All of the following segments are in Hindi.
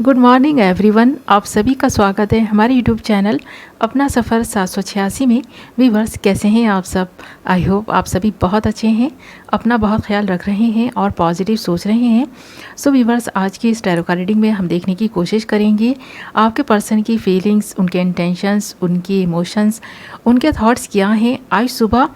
Good morning everyone. आप सभी का स्वागत है हमारे यूट्यूब चैनल अपना सफ़र 786 में। व्यूअर्स, कैसे हैं आप सब? आई होप आप सभी बहुत अच्छे हैं, अपना बहुत ख्याल रख रहे हैं और पॉजिटिव सोच रहे हैं। सो व्यूअर्स, आज की इस टैरो कार्ड रीडिंग में हम देखने की कोशिश करेंगे आपके पर्सन की फीलिंग्स, उनके इंटेंशंस, उनके इमोशंस, उनके थॉट्स क्या हैं। आज सुबह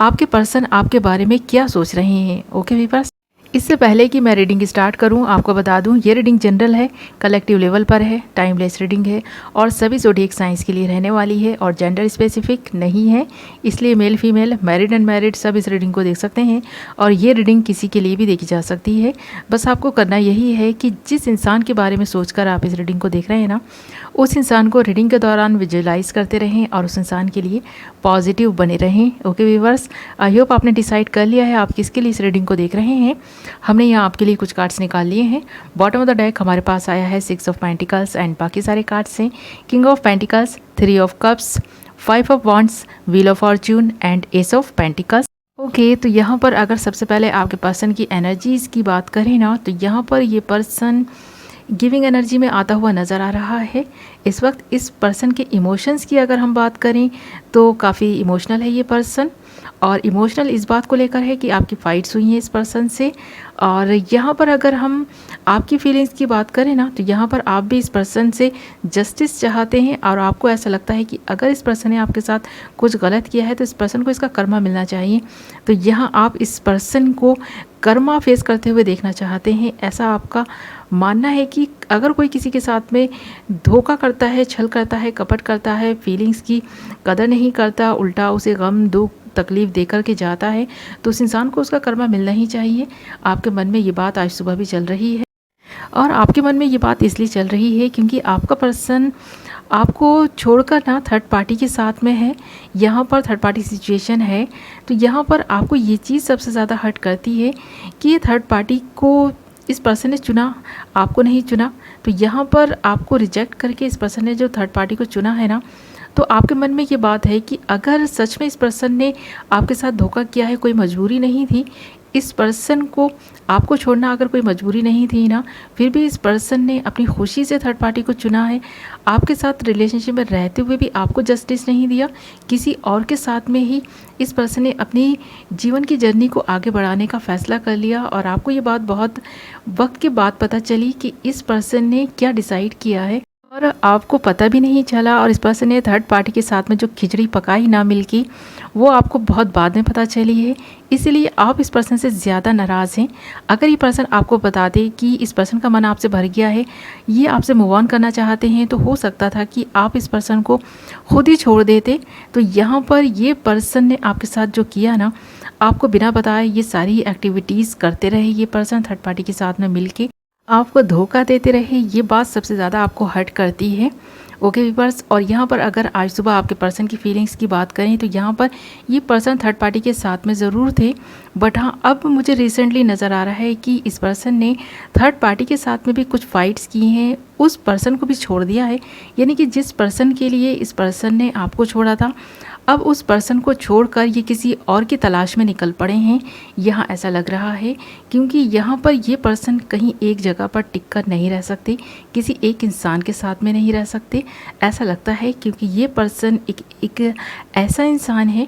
आपके पर्सन आपके बारे में क्या सोच रहे हैं। ओके व्यूअर्स, इससे पहले कि मैं रीडिंग स्टार्ट करूं, आपको बता दूं ये रीडिंग जनरल है, कलेक्टिव लेवल पर है, टाइमलेस रीडिंग है और सभी ज़ोडिएक साइंस के लिए रहने वाली है और जेंडर स्पेसिफिक नहीं है। इसलिए मेल फीमेल, मैरिड अनमैरिड सब इस रीडिंग को देख सकते हैं और ये रीडिंग किसी के लिए भी देखी जा सकती है। बस आपको करना यही है कि जिस इंसान के बारे में सोचकर आप इस रीडिंग को देख रहे हैं ना, उस इंसान को रीडिंग के दौरान विजुअलाइज करते रहें और उस इंसान के लिए पॉजिटिव बने रहें। ओके व्यूअर्स, आई होप आपने डिसाइड कर लिया है आप किसके लिए इस रीडिंग को देख रहे हैं। हमने यहाँ आपके लिए कुछ कार्ड्स निकाल लिए हैं। बॉटम ऑफ द डेक हमारे पास आया है 6 ऑफ पेंटिकल्स एंड बाकी सारे कार्ड्स हैं king of pentacles, 3 of cups, 5 of wands, wheel of Fortune and S of pentacles. Okay, तो यहाँ पर अगर सबसे पहले आपके पर्सन की एनर्जीज़ की बात करें ना, तो यहाँ पर ये पर्सन गिविंग एनर्जी में आता हुआ नज़र आ रहा है। इस वक्त इस पर्सन के इमोशंस की अगर हम बात करें तो काफ़ी इमोशनल है ये पर्सन, और इमोशनल इस बात को लेकर है कि आपकी फ़ाइट्स हुई हैं इस पर्सन से। और यहाँ पर अगर हम आपकी फीलिंग्स की बात करें ना, तो यहाँ पर आप भी इस पर्सन से जस्टिस चाहते हैं और आपको ऐसा लगता है कि अगर इस पर्सन ने आपके साथ कुछ गलत किया है तो इस पर्सन को इसका कर्मा मिलना चाहिए। तो यहाँ आप इस पर्सन को कर्मा फेस करते हुए देखना चाहते हैं। ऐसा आपका मानना है कि अगर कोई किसी के साथ में धोखा करता है, छल करता है, कपट करता है, फीलिंग्स की कदर नहीं करता, उल्टा उसे गम दुख तकलीफ़ दे कर के जाता है, तो उस इंसान को उसका कर्मा मिलना ही चाहिए। आपके मन में ये बात आज सुबह भी चल रही है और आपके मन में ये बात इसलिए चल रही है क्योंकि आपका पर्सन आपको छोड़कर ना थर्ड पार्टी के साथ में है। यहाँ पर थर्ड पार्टी सिचुएशन है, तो यहाँ पर आपको ये चीज़ सबसे ज़्यादा हर्ट करती है कि ये थर्ड पार्टी को इस पर्सन ने चुना, आपको नहीं चुना। तो यहाँ पर आपको रिजेक्ट करके इस पर्सन ने जो थर्ड पार्टी को चुना है ना, तो आपके मन में ये बात है कि अगर सच में इस पर्सन ने आपके साथ धोखा किया है, कोई मजबूरी नहीं थी इस पर्सन को आपको छोड़ना, अगर कोई मजबूरी नहीं थी ना, फिर भी इस पर्सन ने अपनी खुशी से थर्ड पार्टी को चुना है। आपके साथ रिलेशनशिप में रहते हुए भी आपको जस्टिस नहीं दिया, किसी और के साथ में ही इस पर्सन ने अपनी जीवन की जर्नी को आगे बढ़ाने का फ़ैसला कर लिया। और आपको ये बात बहुत वक्त के बाद पता चली कि इस पर्सन ने क्या डिसाइड किया है और आपको पता भी नहीं चला। और इस पर्सन ने थर्ड पार्टी के साथ में जो खिचड़ी पकाई ना मिल की, वो आपको बहुत बाद में पता चली है। इसलिए आप इस पर्सन से ज़्यादा नाराज़ हैं। अगर ये पर्सन आपको बता दे कि इस पर्सन का मन आपसे भर गया है, ये आपसे मूव ऑन करना चाहते हैं, तो हो सकता था कि आप इस पर्सन को खुद ही छोड़ देते। तो यहाँ पर ये पर्सन ने आपके साथ जो किया ना, आपको बिना बताए ये सारी एक्टिविटीज़ करते रहे ये पर्सन थर्ड पार्टी के साथ में मिल के आपको धोखा देते रहे। ये बात सबसे ज़्यादा आपको हर्ट करती है। ओके व्यूअर्स, और यहाँ पर अगर आज सुबह आपके पर्सन की फीलिंग्स की बात करें तो यहाँ पर ये पर्सन थर्ड पार्टी के साथ में ज़रूर थे, बट हाँ अब मुझे रिसेंटली नज़र आ रहा है कि इस पर्सन ने थर्ड पार्टी के साथ में भी कुछ फाइट्स की हैं, उस पर्सन को भी छोड़ दिया है। यानी कि जिस पर्सन के लिए इस पर्सन ने आपको छोड़ा था, अब उस पर्सन को छोड़कर ये किसी और की तलाश में निकल पड़े हैं। यहाँ ऐसा लग रहा है क्योंकि यहाँ पर ये पर्सन कहीं एक जगह पर टिक कर नहीं रह सकते, किसी एक इंसान के साथ में नहीं रह सकते। ऐसा लगता है क्योंकि ये पर्सन एक ऐसा इंसान है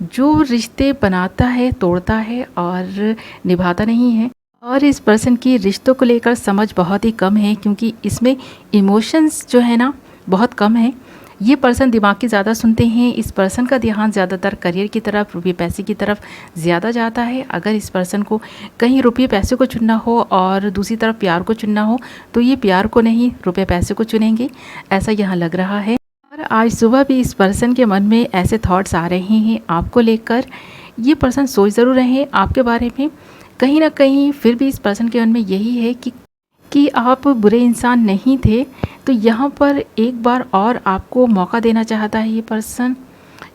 जो रिश्ते बनाता है, तोड़ता है और निभाता नहीं है। और इस पर्सन की रिश्तों को लेकर समझ बहुत ही कम है क्योंकि इसमें इमोशंस जो है ना बहुत कम है। ये पर्सन दिमाग की ज़्यादा सुनते हैं। इस पर्सन का ध्यान ज़्यादातर करियर की तरफ, रुपये पैसे की तरफ ज़्यादा जाता है। अगर इस पर्सन को कहीं रुपये पैसे को चुनना हो और दूसरी तरफ प्यार को चुनना हो, तो ये प्यार को नहीं रुपये पैसे को चुनेंगे, ऐसा यहाँ लग रहा है। और आज सुबह भी इस पर्सन के मन में ऐसे थॉट्स आ रहे हैं आपको लेकर। ये पर्सन सोच ज़रूर रहे हैं आपके बारे में कहीं ना कहीं, फिर भी इस पर्सन के मन में यही है कि आप बुरे इंसान नहीं थे। तो यहाँ पर एक बार और आपको मौका देना चाहता है ये पर्सन।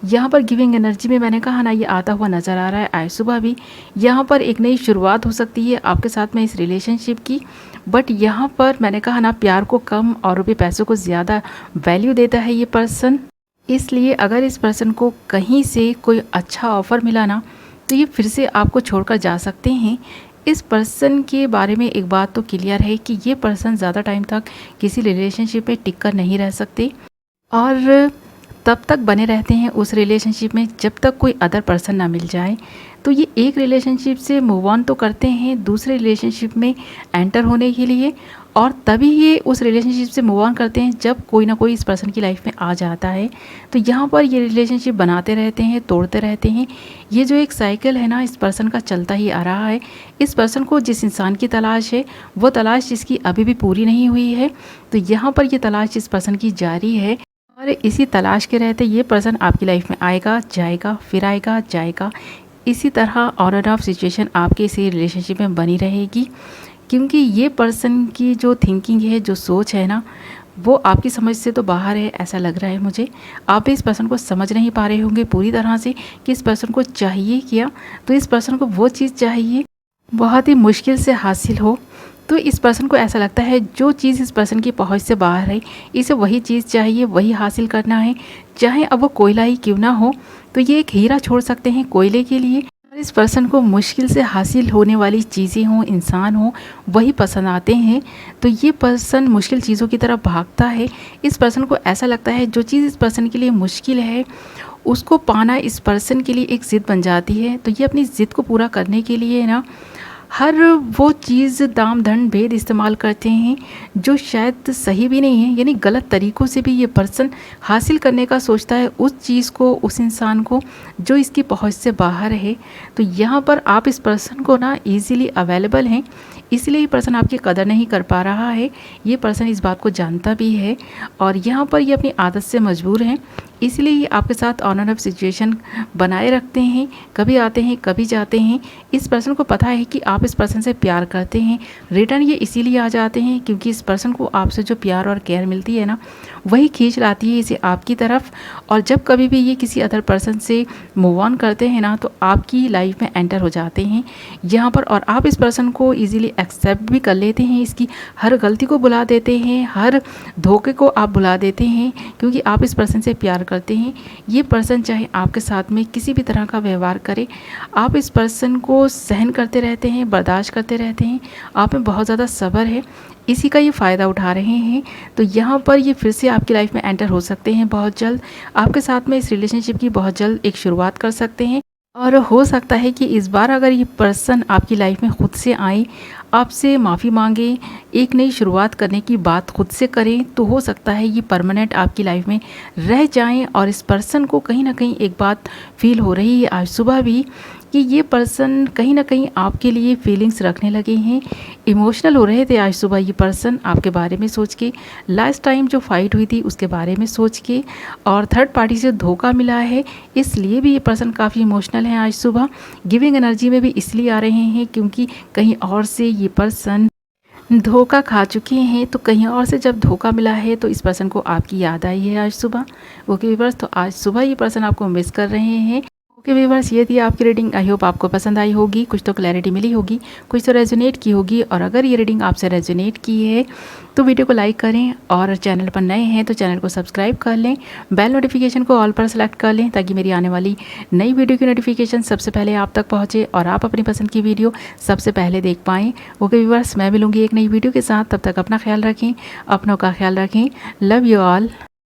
यहाँ पर गिविंग एनर्जी में मैंने कहा ना, ये आता हुआ नज़र आ रहा है आज सुबह भी। यहाँ पर एक नई शुरुआत हो सकती है आपके साथ में इस रिलेशनशिप की, बट यहाँ पर मैंने कहा ना, प्यार को कम और रुपये पैसों को ज़्यादा वैल्यू देता है ये पर्सन। इसलिए अगर इस पर्सन को कहीं से कोई अच्छा ऑफ़र मिला ना, तो ये फिर से आपको छोड़कर जा सकते हैं। इस पर्सन के बारे में एक बात तो क्लियर है कि ये पर्सन ज़्यादा टाइम तक किसी रिलेशनशिप में टिक कर नहीं रह सकते और तब तक बने रहते हैं उस रिलेशनशिप में जब तक कोई अदर पर्सन ना मिल जाए। तो ये एक रिलेशनशिप से मूव ऑन तो करते हैं दूसरे रिलेशनशिप में एंटर होने के लिए, और तभी ये उस रिलेशनशिप से मूव ऑन करते हैं जब कोई ना कोई इस पर्सन की लाइफ में आ जाता है। तो यहाँ पर ये रिलेशनशिप बनाते रहते हैं, तोड़ते रहते हैं। ये जो एक साइकिल है ना, इस पर्सन का चलता ही आ रहा है। इस पर्सन को जिस इंसान की तलाश है, वो तलाश जिसकी अभी भी पूरी नहीं हुई है, तो यहाँ पर ये तलाश इस पर्सन की जारी है। और इसी तलाश के रहते ये पर्सन आपकी लाइफ में आएगा, जाएगा, फिर आएगा, जाएगा। इसी तरह ऑन एंड ऑफ सिचुएशन आपके इसी रिलेशनशिप में बनी रहेगी, क्योंकि ये पर्सन की जो थिंकिंग है, जो सोच है ना, वो आपकी समझ से तो बाहर है, ऐसा लग रहा है मुझे। आप भी इस पर्सन को समझ नहीं पा रहे होंगे पूरी तरह से कि इस पर्सन को चाहिए क्या। तो इस पर्सन को वो चीज़ चाहिए बहुत ही मुश्किल से हासिल हो। तो इस पर्सन को ऐसा लगता है जो चीज़ इस पर्सन की पहुंच से बाहर है, इसे वही चीज़ चाहिए, वही हासिल करना है, चाहे अब वो कोयला ही क्यों ना हो। तो ये एक हीरा छोड़ सकते हैं कोयले के लिए। और इस पर्सन को मुश्किल से हासिल होने वाली चीज़ें हों, इंसान हों, वही पसंद आते हैं। तो ये पर्सन मुश्किल चीज़ों की तरफ भागता है। इस पर्सन को ऐसा लगता है जो चीज़ इस पर्सन के लिए मुश्किल है, उसको पाना इस पर्सन के लिए एक ज़िद बन जाती है। तो ये अपनी ज़िद को पूरा करने के लिए ना हर वो चीज़ दाम दंड भेद इस्तेमाल करते हैं जो शायद सही भी नहीं है, यानी गलत तरीक़ों से भी ये पर्सन हासिल करने का सोचता है उस चीज़ को, उस इंसान को जो इसकी पहुंच से बाहर है। तो यहाँ पर आप इस पर्सन को ना इजीली अवेलेबल हैं, इसलिए ये पर्सन आपकी कदर नहीं कर पा रहा है। ये पर्सन इस बात को जानता भी है और यहाँ पर ये अपनी आदत से मजबूर हैं, इसलिए ये आपके साथ ऑन एंड ऑफ सिचुएशन बनाए रखते हैं। कभी आते हैं, कभी जाते हैं। इस पर्सन को पता है कि आप इस पर्सन से प्यार करते हैं, रिटर्न ये इसीलिए आ जाते हैं क्योंकि इस पर्सन को आपसे जो प्यार और केयर मिलती है ना, वही खींच लाती है इसे आपकी तरफ। और जब कभी भी ये किसी अदर पर्सन से मूव ऑन करते हैं ना, तो आपकी लाइफ में एंटर हो जाते हैं यहाँ पर, और आप इस पर्सन को ईजिली एक्सेप्ट भी कर लेते हैं। इसकी हर गलती को भुला देते हैं, हर धोखे को आप भुला देते हैं, क्योंकि आप इस पर्सन से प्यार करते हैं। ये पर्सन चाहे आपके साथ में किसी भी तरह का व्यवहार करे, आप इस पर्सन को सहन करते रहते हैं, बर्दाश्त करते रहते हैं। आप में बहुत ज़्यादा सब्र है, इसी का ये फ़ायदा उठा रहे हैं। तो यहाँ पर ये फिर से आपकी लाइफ में एंटर हो सकते हैं बहुत जल्द। आपके साथ में इस रिलेशनशिप की बहुत जल्द एक शुरुआत कर सकते हैं, और हो सकता है कि इस बार अगर ये पर्सन आपकी लाइफ में ख़ुद से आए, आपसे माफ़ी मांगे, एक नई शुरुआत करने की बात खुद से करें, तो हो सकता है ये परमानेंट आपकी लाइफ में रह जाएं। और इस पर्सन को कहीं ना कहीं एक बात फील हो रही है आज सुबह भी, कि ये पर्सन कहीं ना कहीं आपके लिए फीलिंग्स रखने लगे हैं। इमोशनल हो रहे थे आज सुबह ये पर्सन आपके बारे में सोच के, लास्ट टाइम जो फाइट हुई थी उसके बारे में सोच के, और थर्ड पार्टी से धोखा मिला है इसलिए भी ये पर्सन काफ़ी इमोशनल है आज सुबह। गिविंग एनर्जी में भी इसलिए आ रहे हैं क्योंकि कहीं और से ये पर्सन धोखा खा चुके हैं। तो कहीं और से जब धोखा मिला है तो इस पर्सन को आपकी याद आई है आज सुबह। ओके व्यूअर्स, तो आज सुबह ये पर्सन आपको मिस कर रहे हैं। ओके व्यूअर्स, ये थी आपकी रीडिंग। आई होप आपको पसंद आई होगी, कुछ तो क्लैरिटी मिली होगी, कुछ तो रेजोनेट की होगी। और अगर ये रीडिंग आपसे रेजोनेट की है तो वीडियो को लाइक करें, और चैनल पर नए हैं तो चैनल को सब्सक्राइब कर लें, बेल नोटिफिकेशन को ऑल पर सेलेक्ट कर लें, ताकि मेरी आने वाली नई वीडियो की नोटिफिकेशन सबसे पहले आप तक पहुँचे और आप अपनी पसंद की वीडियो सबसे पहले देख पाएँ। ओके व्यूअर्स, मैं मिलूँगी एक नई वीडियो के साथ, तब तक अपना ख्याल रखें, अपनों का ख्याल रखें। Love you all.